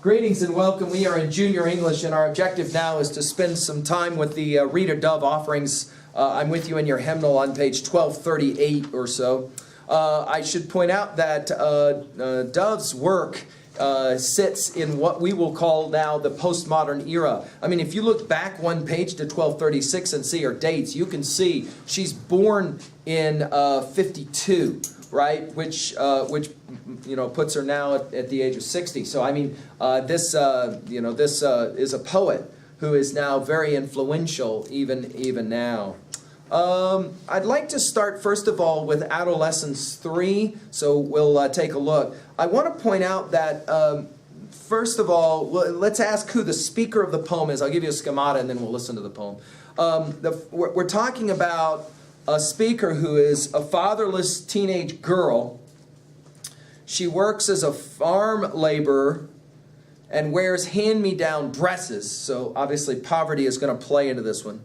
Greetings and welcome. We are in Junior English, and our objective now is to spend some time with the Rita Dove offerings. I'm with you in your hymnal on page 1238 or so. I should point out that Dove's work sits in what we will call now the postmodern era. I mean, if you look back one page to 1236 and see her dates, you can see she's born in 52. Right, which puts her now at the age of 60. So I mean, this is a poet who is now very influential even now. I'd like to start first of all with Adolescence 3. So we'll take a look. I want to point out that first of all, let's ask who the speaker of the poem is. I'll give you a schemata and then we'll listen to the poem. We're talking about a speaker who is a fatherless teenage girl. She works as a farm laborer and wears hand-me-down dresses, so obviously poverty is going to play into this one.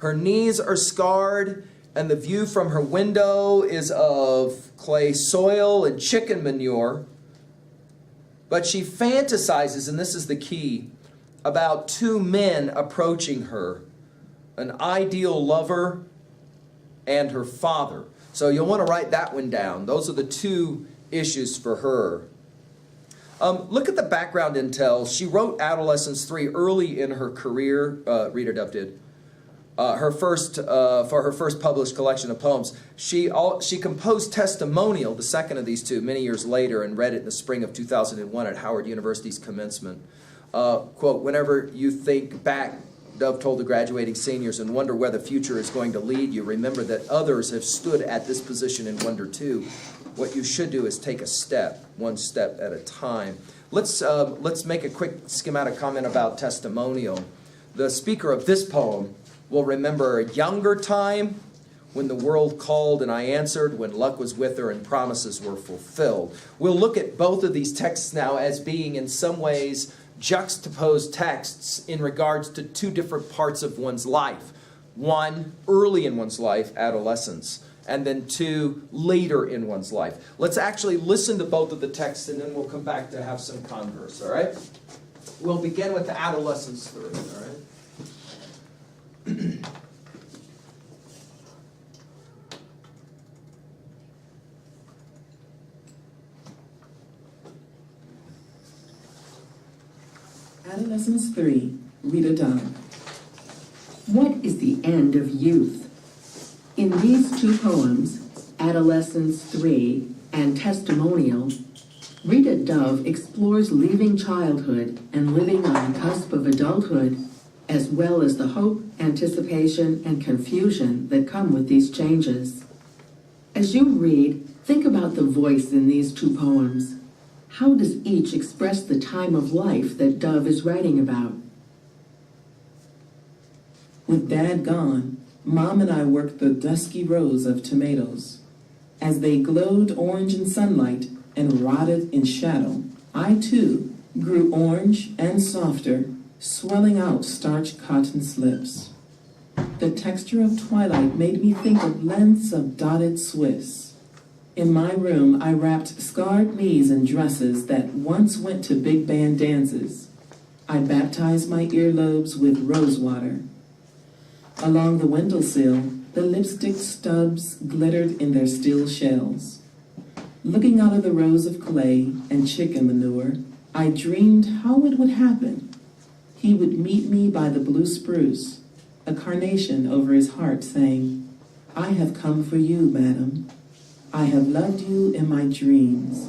Her knees are scarred, and the view from her window is of clay soil and chicken manure. But she fantasizes, and this is the key, about two men approaching her, an ideal lover and her father. So you'll want to write that one down. Those are the two issues for her. Look at the background intel. She wrote Adolescence 3 early in her career. Rita Dove did. For her first published collection of poems. She composed Testimonial, the second of these two, many years later, and read it in the spring of 2001 at Howard University's commencement. Quote, "Whenever you think back," Dove told the graduating seniors, "and wonder where the future is going to lead you, remember that others have stood at this position and wonder too. What you should do is take a step, one step at a time." Let's make a quick schematic comment about Testimonial. The speaker of this poem will remember a younger time when the world called and I answered, when luck was with her and promises were fulfilled. We'll look at both of these texts now as being in some ways juxtaposed texts in regards to two different parts of one's life. One, early in one's life, adolescence, and then two, later in one's life. Let's actually listen to both of the texts and then we'll come back to have some converse, all right? We'll begin with the Adolescence 3, all right? Adolescence 3, Rita Dove. What is the end of youth? In these two poems, Adolescence 3 and Testimonial, Rita Dove explores leaving childhood and living on the cusp of adulthood, as well as the hope, anticipation, and confusion that come with these changes. As you read, think about the voice in these two poems. How does each express the time of life that Dove is writing about? With Dad gone, Mom and I worked the dusky rows of tomatoes. As they glowed orange in sunlight and rotted in shadow, I too grew orange and softer, swelling out starched cotton slips. The texture of twilight made me think of lengths of dotted Swiss. In my room, I wrapped scarred knees in dresses that once went to big band dances. I baptized my earlobes with rose water. Along the windowsill, the lipstick stubs glittered in their steel shells. Looking out of the rows of clay and chicken manure, I dreamed how it would happen. He would meet me by the blue spruce, a carnation over his heart, saying, "I have come for you, madam. I have loved you in my dreams."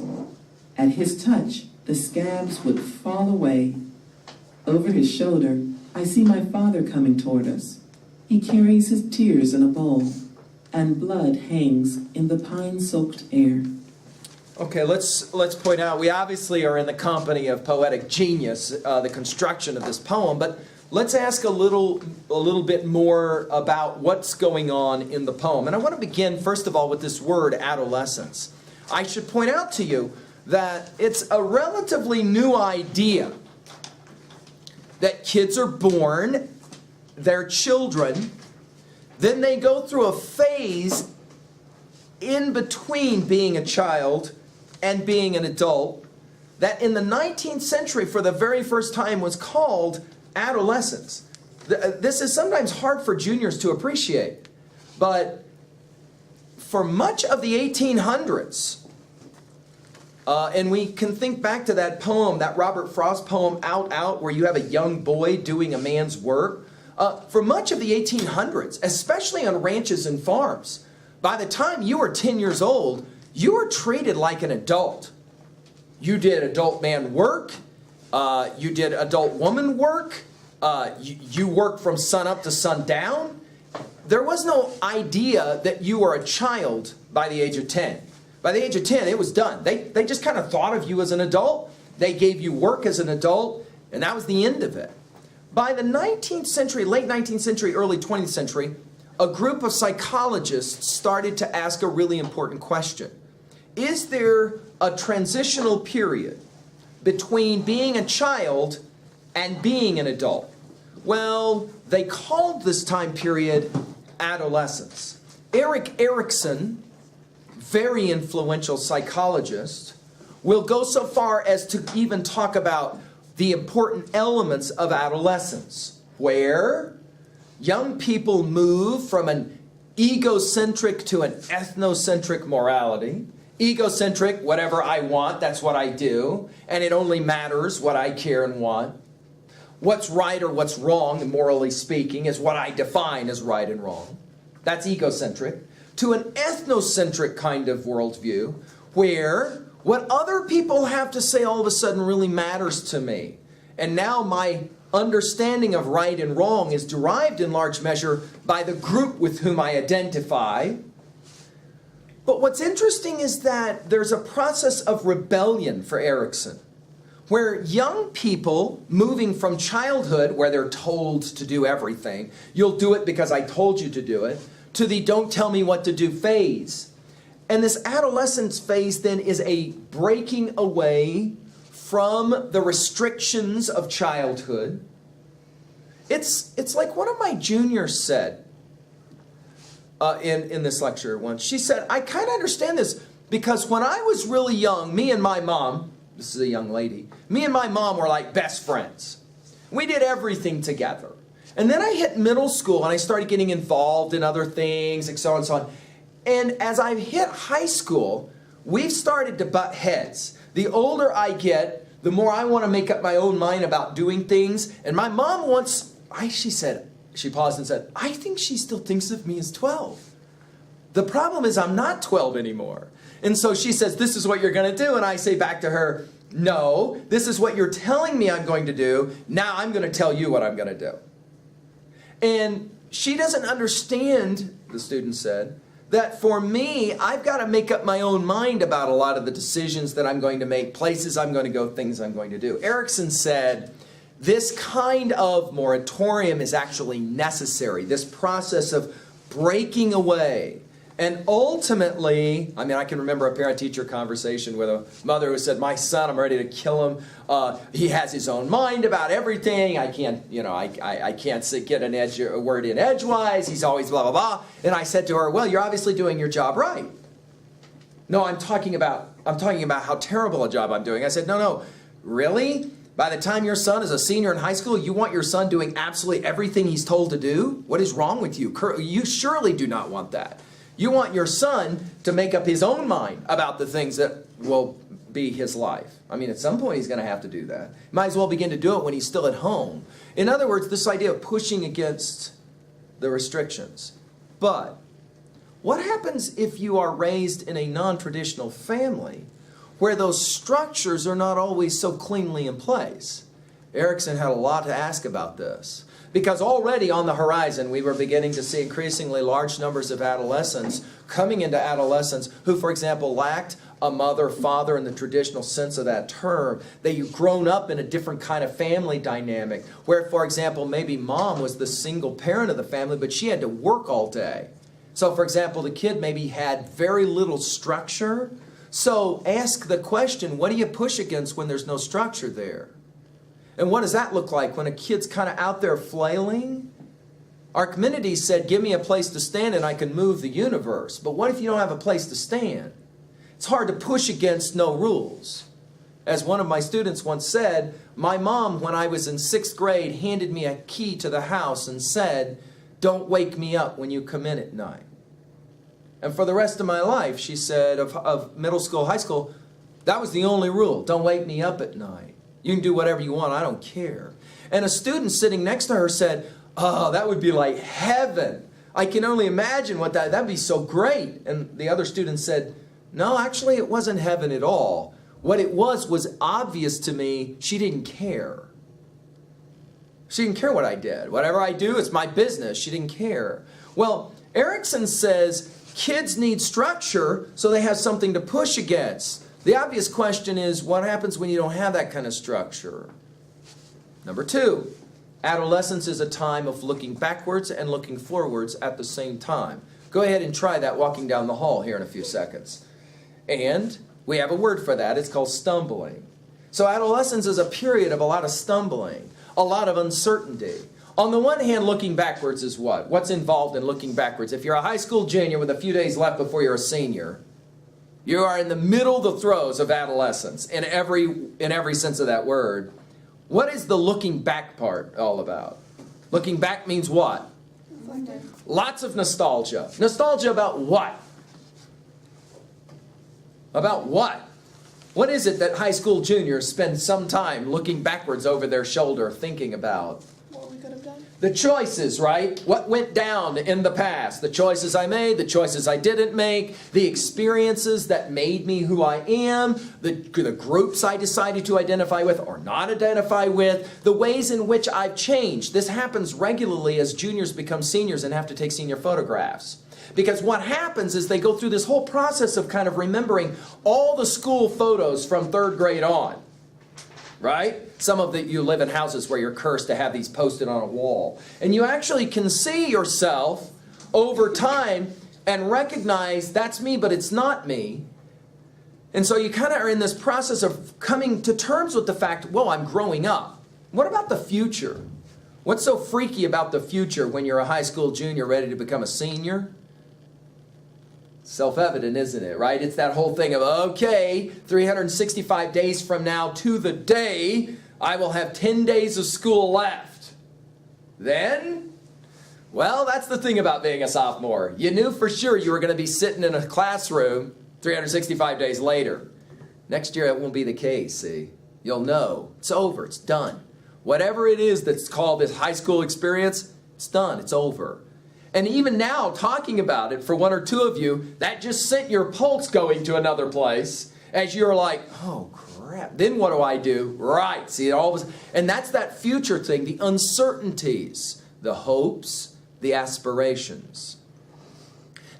At his touch, the scabs would fall away. Over his shoulder, I see my father coming toward us. He carries his tears in a bowl, and blood hangs in the pine-soaked air. Okay, let's point out, we obviously are in the company of poetic genius, the construction of this poem, but let's ask a little bit more about what's going on in the poem. And I want to begin, first of all, with this word, adolescence. I should point out to you that it's a relatively new idea that kids are born, they're children, then they go through a phase in between being a child and being an adult, that in the 19th century, for the very first time, was called adolescence. This is sometimes hard for juniors to appreciate, but for much of the 1800s, and we can think back to that poem, that Robert Frost poem, Out, Out, where you have a young boy doing a man's work. For much of the 1800s, especially on ranches and farms, by the time you were 10 years old, you were treated like an adult. You did adult man work. You did adult woman work. You worked from sun up to sundown. There was no idea that you were a child by the age of 10. By the age of 10, it was done. They just kind of thought of you as an adult. They gave you work as an adult, and that was the end of it. By the 19th century, late 19th century, early 20th century, a group of psychologists started to ask a really important question. Is there a transitional period between being a child and being an adult? Well, they called this time period adolescence. Erick Erickson, very influential psychologist, will go so far as to even talk about the important elements of adolescence, where young people move from an egocentric to an ethnocentric morality. Egocentric, whatever I want, that's what I do, and it only matters what I care and want. What's right or what's wrong, morally speaking, is what I define as right and wrong. That's egocentric. To an ethnocentric kind of worldview, where what other people have to say all of a sudden really matters to me. And now my understanding of right and wrong is derived in large measure by the group with whom I identify. But what's interesting is that there's a process of rebellion for Erickson, where young people moving from childhood, where they're told to do everything, you'll do it because I told you to do it, to the don't tell me what to do phase. And this adolescence phase then is a breaking away from the restrictions of childhood. It's like one of my juniors said in this lecture once. She said, I kind of understand this because when I was really young, me and my mom, this is a young lady, me and my mom were like best friends. We did everything together. And then I hit middle school and I started getting involved in other things, and so on and so on. And as I hit high school, we've started to butt heads. The older I get, the more I want to make up my own mind about doing things. And my mom once, she paused and said, I think she still thinks of me as 12. The problem is I'm not 12 anymore. And so she says, this is what you're going to do. And I say back to her, no, this is what you're telling me I'm going to do. Now I'm going to tell you what I'm going to do. And she doesn't understand, the student said, that for me, I've got to make up my own mind about a lot of the decisions that I'm going to make, places I'm going to go, things I'm going to do. Erickson said, this kind of moratorium is actually necessary, this process of breaking away. And ultimately, I can remember a parent-teacher conversation with a mother who said, my son, I'm ready to kill him. He has his own mind about everything. I can't, I can't get a word in edgewise. He's always blah, blah, blah. And I said to her, well, you're obviously doing your job right. No, I'm talking about how terrible a job I'm doing. I said, no, really? By the time your son is a senior in high school, you want your son doing absolutely everything he's told to do? What is wrong with you? You surely do not want that. You want your son to make up his own mind about the things that will be his life. At some point he's going to have to do that. Might as well begin to do it when he's still at home. In other words, this idea of pushing against the restrictions. But what happens if you are raised in a non-traditional family where those structures are not always so cleanly in place? Erickson had a lot to ask about this. Because already on the horizon, we were beginning to see increasingly large numbers of adolescents coming into adolescence who, for example, lacked a mother, father in the traditional sense of that term. They'd grown up in a different kind of family dynamic where, for example, maybe mom was the single parent of the family, but she had to work all day. So, for example, the kid maybe had very little structure. So ask the question, what do you push against when there's no structure there? And what does that look like when a kid's kind of out there flailing? Archimedes said, give me a place to stand and I can move the universe. But what if you don't have a place to stand? It's hard to push against no rules. As one of my students once said, my mom, when I was in 6th grade, handed me a key to the house and said, "Don't wake me up when you come in at night." And for the rest of my life, she said, of middle school, high school, that was the only rule. Don't wake me up at night. You can do whatever you want. I don't care. And a student sitting next to her said, "Oh, that would be like heaven. I can only imagine what that'd be so great." And the other student said, "No, actually it wasn't heaven at all. What it was obvious to me. She didn't care. She didn't care what I did. Whatever I do, it's my business." She didn't care. Well, Erickson says kids need structure so they have something to push against. The obvious question is, what happens when you don't have that kind of structure? Number 2, adolescence is a time of looking backwards and looking forwards at the same time. Go ahead and try that walking down the hall here in a few seconds. And we have a word for that. It's called stumbling. So adolescence is a period of a lot of stumbling, a lot of uncertainty. On the one hand, looking backwards is what? What's involved in looking backwards? If you're a high school junior with a few days left before you're a senior, you are in the middle of the throes of adolescence in every sense of that word. What is the looking back part all about? Looking back means what? Lots of nostalgia. Nostalgia about what? About what? What is it that high school juniors spend some time looking backwards over their shoulder thinking about? What we could have done. The choices, right? What went down in the past? The choices I made, the choices I didn't make, the experiences that made me who I am, the groups I decided to identify with or not identify with, the ways in which I've changed. This happens regularly as juniors become seniors and have to take senior photographs. Because what happens is they go through this whole process of kind of remembering all the school photos from 3rd grade on. Right? Some of you live in houses where you're cursed to have these posted on a wall. And you actually can see yourself over time and recognize that's me, but it's not me. And so you kind of are in this process of coming to terms with the fact, whoa, I'm growing up. What about the future? What's so freaky about the future when you're a high school junior ready to become a senior? Self-evident, isn't it, right? It's that whole thing of, okay, 365 days from now to the day, I will have 10 days of school left. Then, well, that's the thing about being a sophomore. You knew for sure you were going to be sitting in a classroom 365 days later. Next year, it won't be the case, see? You'll know. It's over. It's done. Whatever it is that's called this high school experience, it's done. It's over. And even now, talking about it for one or two of you, that just sent your pulse going to another place as you're like, oh crap, then what do I do? Right, see, and that's that future thing, the uncertainties, the hopes, the aspirations.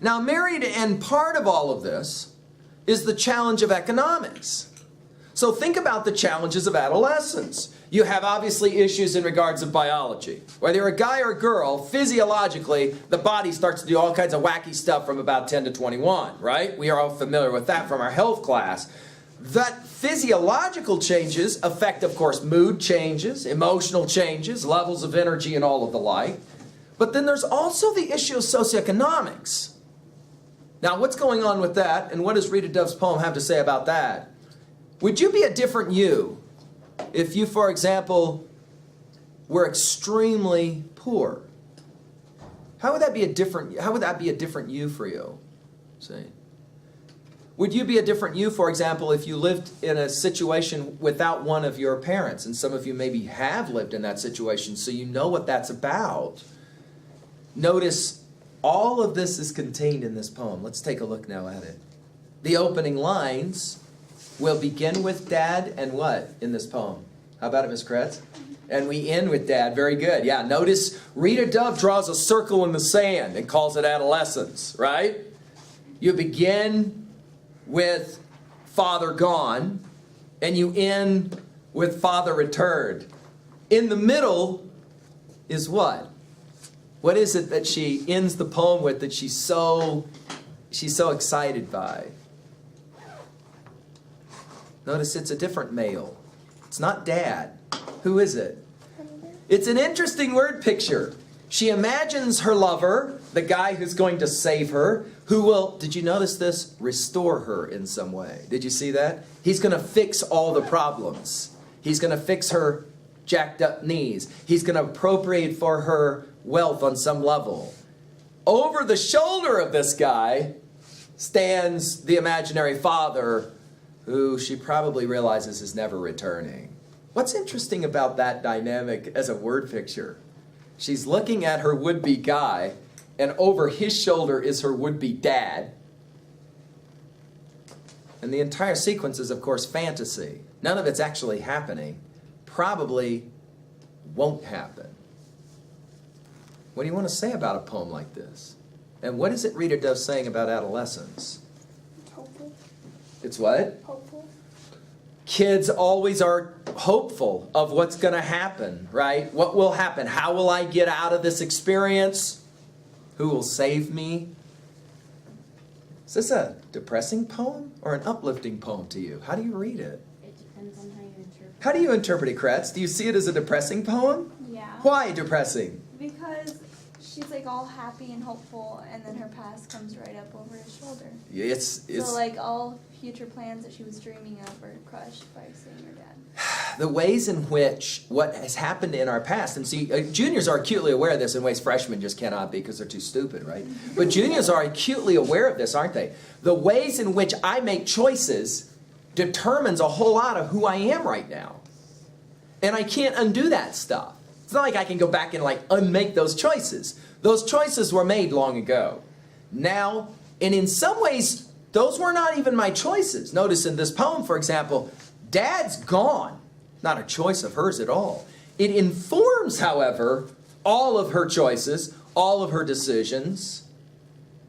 Now, married and part of all of this is the challenge of economics. So think about the challenges of adolescence. You have obviously issues in regards of biology. Whether you're a guy or a girl, physiologically, the body starts to do all kinds of wacky stuff from about 10 to 21, right? We are all familiar with that from our health class. That physiological changes affect, of course, mood changes, emotional changes, levels of energy, and all of the like. But then there's also the issue of socioeconomics. Now, what's going on with that, and what does Rita Dove's poem have to say about that? Would you be a different you if you, for example, were extremely poor? How would that be a different you for you? See? Would you be a different you, for example, if you lived in a situation without one of your parents? And some of you maybe have lived in that situation, so you know what that's about. Notice all of this is contained in this poem. Let's take a look now at it. The opening lines will begin with Dad and what in this poem? How about it, Miss Kretz? And we end with Dad. Very good. Yeah, notice Rita Dove draws a circle in the sand and calls it adolescence, right? You begin with Father gone, and you end with Father returned. In the middle is what? What is it that she ends the poem with that she's so excited by? Notice it's a different male. It's not Dad. Who is it? It's an interesting word picture. She imagines her lover, the guy who's going to save her, who will, did you notice this? Restore her in some way. Did you see that? He's going to fix all the problems. He's going to fix her jacked up knees. He's going to appropriate for her wealth on some level. Over the shoulder of this guy stands the imaginary father, who she probably realizes is never returning. What's interesting about that dynamic as a word picture? She's looking at her would-be guy, and over his shoulder is her would-be dad. And the entire sequence is, of course, fantasy. None of it's actually happening. Probably won't happen. What do you want to say about a poem like this? And what is it Rita Dove saying about adolescence? It's hopeful. It's what? Hopeful. Kids always are hopeful of what's going to happen, right? What will happen? How will I get out of this experience? Who will save me? Is this a depressing poem or an uplifting poem to you? How do you read it? It depends on how you interpret it. How do you interpret it, Kretz? Do you see it as a depressing poem? Yeah. Why depressing? Because she's like all happy and hopeful, and then her past comes right up over his shoulder. It's So like all future plans that she was dreaming of are crushed by seeing her dad. the ways in which what has happened in our past, and see, juniors are acutely aware of this in ways freshmen just cannot be because they're too stupid, right? But juniors are acutely aware of this, aren't they? The ways in which I make choices determines a whole lot of who I am right now. And I can't undo that stuff. It's not like I can go back and like unmake those choices. Those choices were made long ago. Now, and in some ways, those were not even my choices. Notice in this poem, for example, Dad's gone. Not a choice of hers at all. It informs, however, all of her choices, all of her decisions.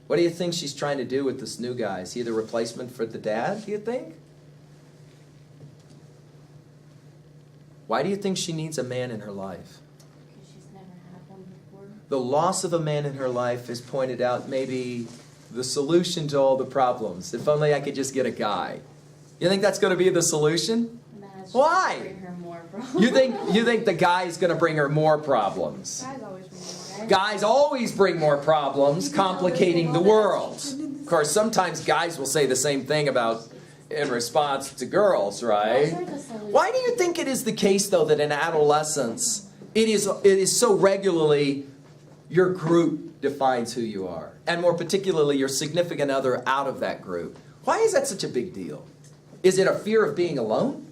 What do you think she's trying to do with this new guy? Is he the replacement for the dad, do you think? Why do you think she needs a man in her life? Because she's never had one before. The loss of a man in her life is pointed out maybe the solution to all the problems. If only I could just get a guy. You think that's going to be the solution? That's Why? Bring her more problems. You think the guy is going to bring her more problems? Guys always bring more. Guys always bring more problems, complicating the world. Of course, sometimes guys will say the same thing about in response to girls, right? Why do you think it is the case, though, that in adolescence, it is so regularly your group defines who you are, and more particularly your significant other out of that group? Why is that such a big deal? Is it a fear of being alone?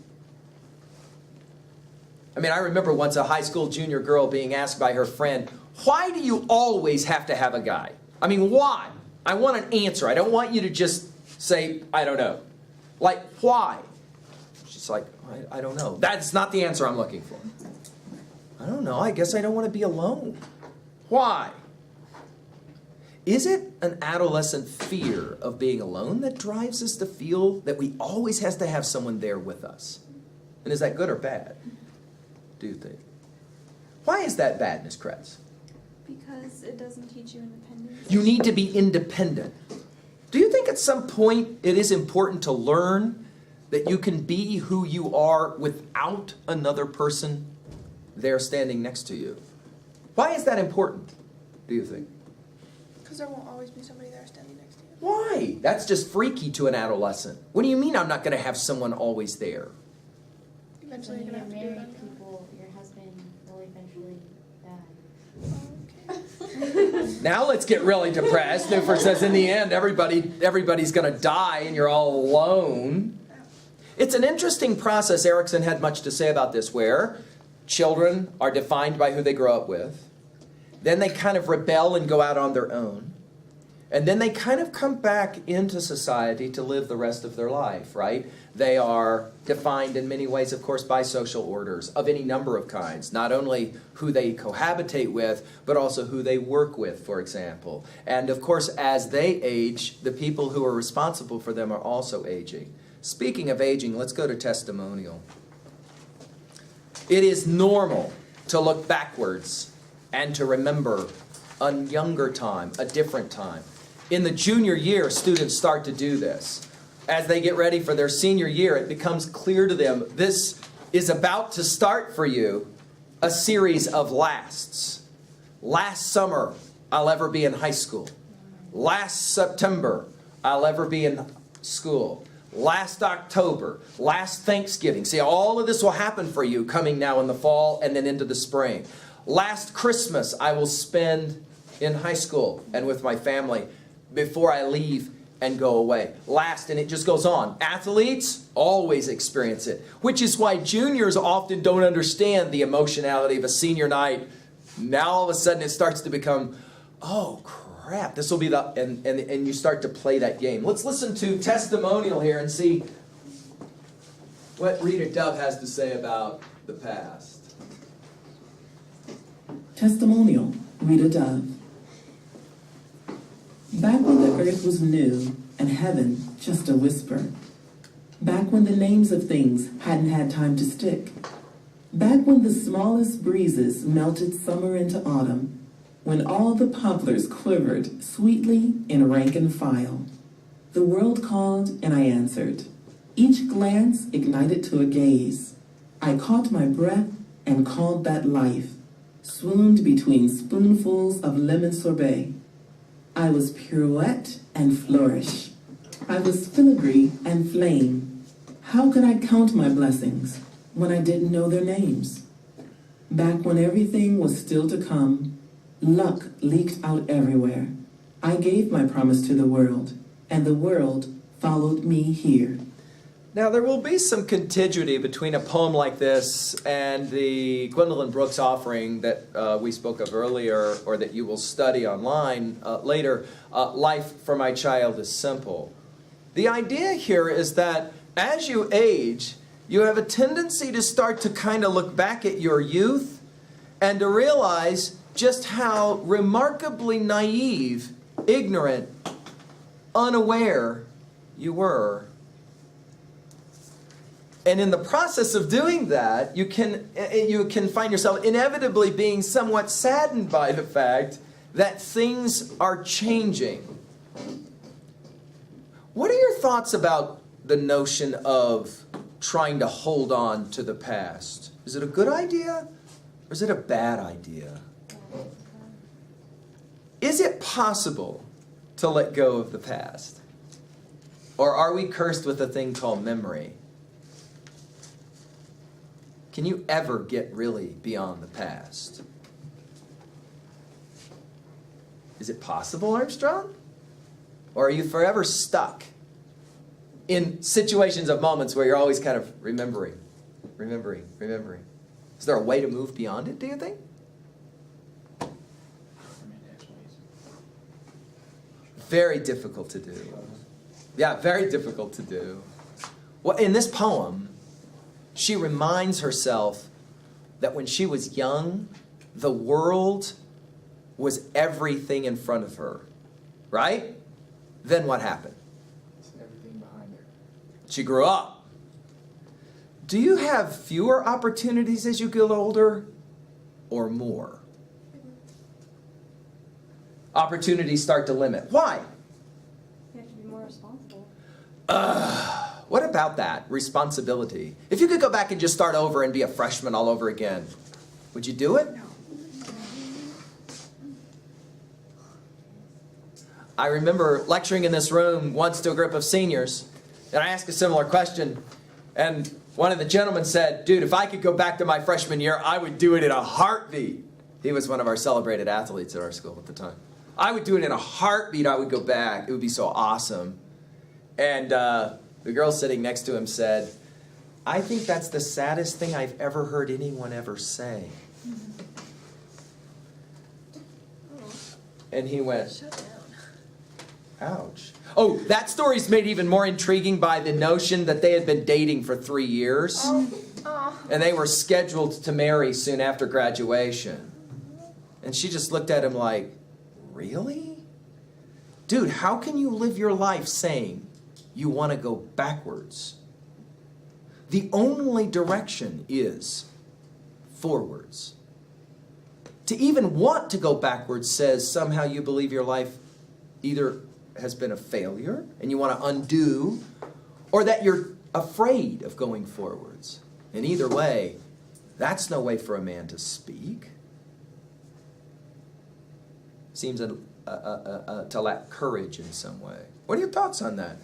I mean, I remember once a high school junior girl being asked by her friend, why do you always have to have a guy? I mean, why? I want an answer. I don't want you to just say, I don't know. Like, why? She's like, I don't know. That's not the answer I'm looking for. I don't know. I guess I don't want to be alone. Why? Is it an adolescent fear of being alone that drives us to feel that we always has to have someone there with us? And is that good or bad, do you think? Why is that bad, Ms. Kretz? Because it doesn't teach you independence. You need to be independent. Do you think at some point it is important to learn that you can be who you are without another person there standing next to you? Why is that important, do you think? Because there won't always be somebody there standing next to you. Why? That's just freaky to an adolescent. What do you mean I'm not going to have someone always there? Eventually When you're you going to get have to do it married, on your own. people, your husband will eventually die. Okay. Now let's get really depressed. Newford says in the end, everybody's going to die and you're all alone. It's an interesting process. Erickson had much to say about this, where children are defined by who they grow up with. Then they kind of rebel and go out on their own. And then they kind of come back into society to live the rest of their life, right? They are defined in many ways, of course, by social orders of any number of kinds. Not only who they cohabitate with, but also who they work with, for example. And of course, as they age, the people who are responsible for them are also aging. Speaking of aging, let's go to testimonial. It is normal to look backwards and to remember a younger time, a different time. In the junior year, students start to do this. As they get ready for their senior year, it becomes clear to them this is about to start for you a series of lasts. Last summer, I'll ever be in high school. Last September, I'll ever be in school. Last October, last Thanksgiving. See, all of this will happen for you coming now in the fall and then into the spring. Last Christmas, I will spend in high school and with my family before I leave and go away. Last, and it just goes on. Athletes always experience it, which is why juniors often don't understand the emotionality of a senior night. Now all of a sudden it starts to become, oh crap, this will be the, and you start to play that game. Let's listen to testimonial here and see what Rita Dove has to say about the past. Testimonial, Rita Dove. Back when the earth was new and heaven just a whisper. Back when the names of things hadn't had time to stick. Back when the smallest breezes melted summer into autumn. When all the poplars quivered sweetly in rank and file. The world called and I answered. Each glance ignited to a gaze. I caught my breath and called that life. Swooned between spoonfuls of lemon sorbet. I was pirouette and flourish. I was filigree and flame. How could I count my blessings when I didn't know their names? Back when everything was still to come, luck leaked out everywhere. I gave my promise to the world, and the world followed me here. Now, there will be some contiguity between a poem like this and the Gwendolyn Brooks offering that we spoke of earlier, or that you will study online later, Life for My Child is Simple. The idea here is that as you age, you have a tendency to start to kind of look back at your youth and to realize just how remarkably naive, ignorant, unaware you were. And in the process of doing that, you can find yourself inevitably being somewhat saddened by the fact that things are changing. What are your thoughts about the notion of trying to hold on to the past? Is it a good idea or is it a bad idea? Is it possible to let go of the past? Or are we cursed with a thing called memory? Can you ever get really beyond the past? Is it possible, Armstrong? Or are you forever stuck in situations of moments where you're always kind of remembering? Is there a way to move beyond it, do you think? Very difficult to do. Yeah, very difficult to do. Well, in this poem, she reminds herself that when she was young, the world was everything in front of her. Right? Then what happened? Everything behind her. She grew up. Do you have fewer opportunities as you get older or more? Opportunities start to limit. Why? You have to be more responsible. What about that? Responsibility. If you could go back and just start over and be a freshman all over again, would you do it? I remember lecturing in this room once to a group of seniors, and I asked a similar question, and one of the gentlemen said, dude, if I could go back to my freshman year, I would do it in a heartbeat. He was one of our celebrated athletes at our school at the time. I would do it in a heartbeat. I would go back. It would be so awesome. And the girl sitting next to him said, I think that's the saddest thing I've ever heard anyone ever say. And he went, Shut down. ouch. Oh, that story's made even more intriguing by the notion that they had been dating for 3 years. And they were scheduled to marry soon after graduation. And she just looked at him like, really? Dude, how can you live your life saying you want to go backwards? The only direction is forwards. To even want to go backwards says somehow you believe your life either has been a failure and you want to undo, or that you're afraid of going forwards. And either way, that's no way for a man to speak. seems to lack courage in some way. What are your thoughts on that?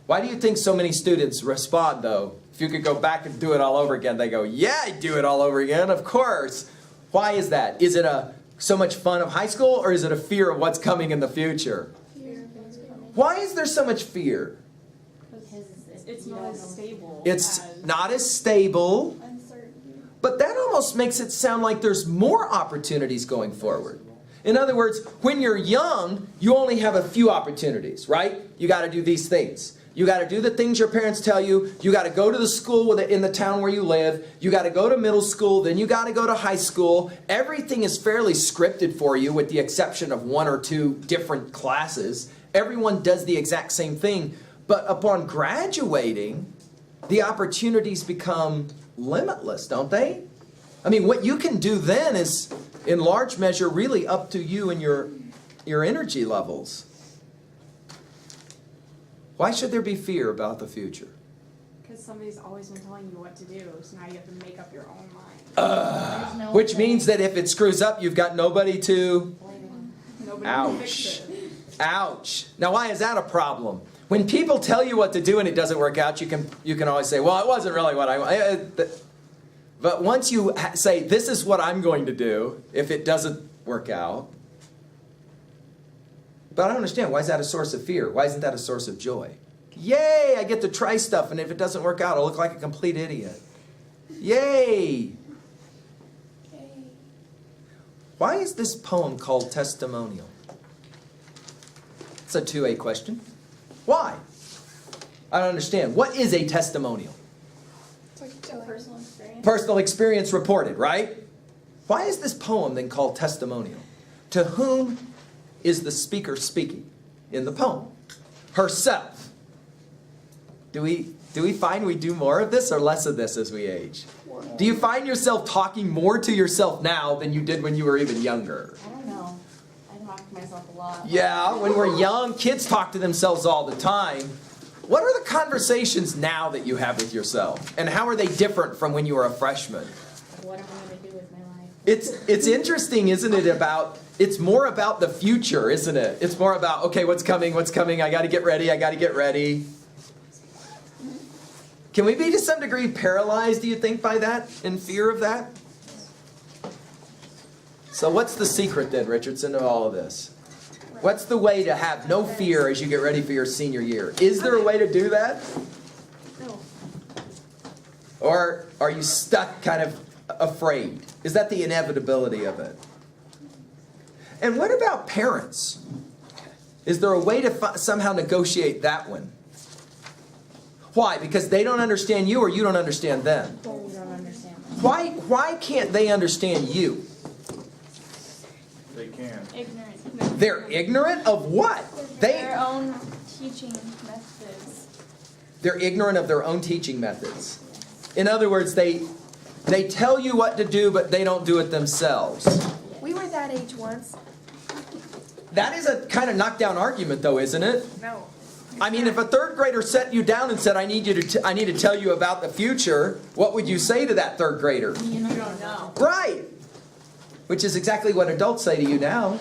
Why do you think so many students respond, though? If you could go back and do it all over again, they go, yeah, I'd do it all over again, of course. Why is that? Is it so much fun of high school, or is it a fear of what's coming in the future? Why is there so much fear? Because It's not as stable. It's as not as stable, Uncertainty. but that almost makes it sound like there's more opportunities going forward. In other words, when you're young, you only have a few opportunities, right? You got to do these things. You got to do the things your parents tell you. You got to go to the school in the town where you live. You got to go to middle school. Then you got to go to high school. Everything is fairly scripted for you with the exception of 1 or 2 different classes. Everyone does the exact same thing. But upon graduating, the opportunities become limitless, don't they? I mean, what you can do then is, in large measure, really up to you and your energy levels. Why should there be fear about the future? Because somebody's always been telling you what to do, so now you have to make up your own mind. there's no Which way. means that if it screws up, you've got nobody to... Nobody can Ouch. fix it. Ouch. Now, why is that a problem? When people tell you what to do and it doesn't work out, you can always say, well, it wasn't really what I wanted. But once you say, this is what I'm going to do, if it doesn't work out. But I don't understand. Why is that a source of fear? Why isn't that a source of joy? Yay, I get to try stuff, and if it doesn't work out, I'll look like a complete idiot. Yay. Why is this poem called Testimonial? It's a 2A question. Why? I don't understand. What is a testimonial? It's like telling. Personal experience. Personal experience reported, right? Why is this poem then called testimonial? To whom is the speaker speaking in the poem? Herself. Do we find we do more of this or less of this as we age? Do you find yourself talking more to yourself now than you did when you were even younger? I don't know. I talk to myself a lot. Yeah, when we're young, kids talk to themselves all the time. What are the conversations now that you have with yourself? And how are they different from when you were a freshman? What am I going to do with my life? It's interesting, isn't it, it's more about the future, isn't it? It's more about, okay, what's coming, I gotta get ready. Can we be to some degree paralyzed, do you think, by that, in fear of that? So what's the secret then, Richardson, of all of this? What's the way to have no fear as you get ready for your senior year? Is there a way to do that? No. Or are you stuck kind of afraid? Is that the inevitability of it? And what about parents? Is there a way to somehow negotiate that one? Why? Because they don't understand you or you don't understand them? Well, we don't understand that. Why can't they understand you? They can. Ignorant. They're ignorant of what? Their own teaching methods. They're ignorant of their own teaching methods. In other words, they tell you what to do, but they don't do it themselves. We were that age once. That is a kind of knockdown argument, though, isn't it? No. I mean, if a third grader set you down and said, I need to tell you about the future, what would you say to that third grader? You don't know. Right. Which is exactly what adults say to you now.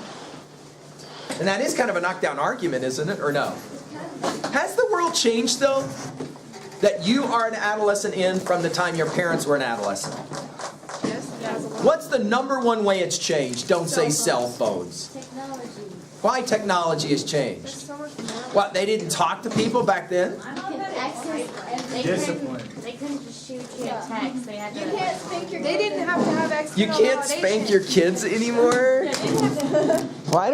And that is kind of a knockdown argument, isn't it? Or no? Has the world changed, though? That you are an adolescent in from the time your parents were an adolescent? Yes. What's the number one way it's changed? Don't say cell phones. Technology. Why technology has There's changed? so much more. What, they didn't talk to people back then? You can access, they Discipline. couldn't just shoot you a text. They had to. You can't spank your They didn't have to have You external can't validation. spank your kids anymore? Why